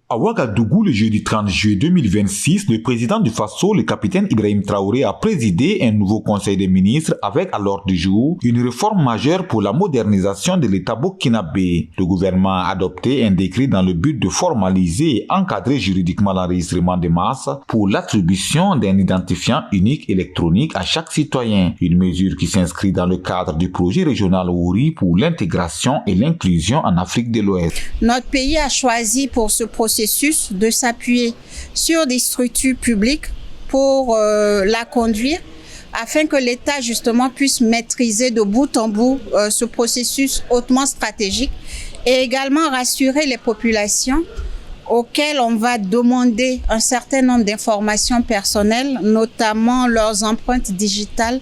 À Ouagadougou, le jeudi 30 juillet 2026, le président du Faso, le capitaine Ibrahim Traoré, a présidé un nouveau conseil des ministres avec à l'ordre du jour une réforme majeure pour la modernisation de l'État burkinabé. Le gouvernement a adopté un décret dans le but de formaliser et encadrer juridiquement l'enregistrement de masse pour l'attribution d'un identifiant unique électronique à chaque citoyen. Une mesure qui s'inscrit dans le cadre du projet régional Ouri pour l'intégration et l'inclusion en Afrique de l'Ouest. Notre pays a choisi pour ce processus de s'appuyer sur des structures publiques pour la conduire afin que l'État justement puisse maîtriser de bout en bout ce processus hautement stratégique et également rassurer les populations auxquelles on va demander un certain nombre d'informations personnelles, notamment leurs empreintes digitales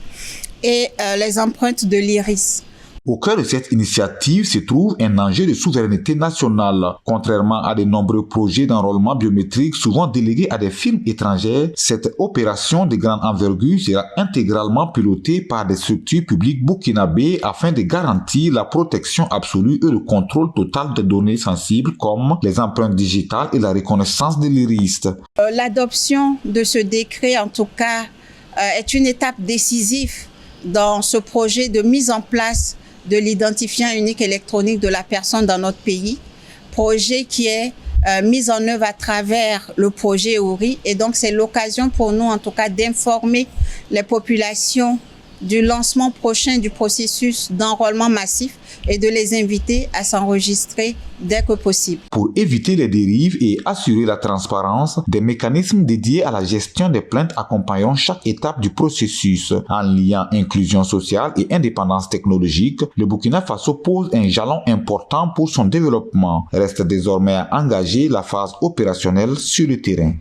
et les empreintes de l'iris. Au cœur de cette initiative se trouve un enjeu de souveraineté nationale. Contrairement à de nombreux projets d'enrôlement biométrique souvent délégués à des firmes étrangères, cette opération de grande envergure sera intégralement pilotée par des structures publiques burkinabées afin de garantir la protection absolue et le contrôle total des données sensibles comme les empreintes digitales et la reconnaissance de l'iris. L'adoption de ce décret, en tout cas, est une étape décisive dans ce projet de mise en place de l'identifiant unique électronique de la personne dans notre pays, projet qui est mis en œuvre à travers le projet Ouri. Et donc, c'est l'occasion pour nous, en tout cas, d'informer les populations du lancement prochain du processus d'enrôlement massif et de les inviter à s'enregistrer dès que possible. Pour éviter les dérives et assurer la transparence, des mécanismes dédiés à la gestion des plaintes accompagnent chaque étape du processus. En liant inclusion sociale et indépendance technologique, le Burkina Faso pose un jalon important pour son développement. Reste désormais à engager la phase opérationnelle sur le terrain.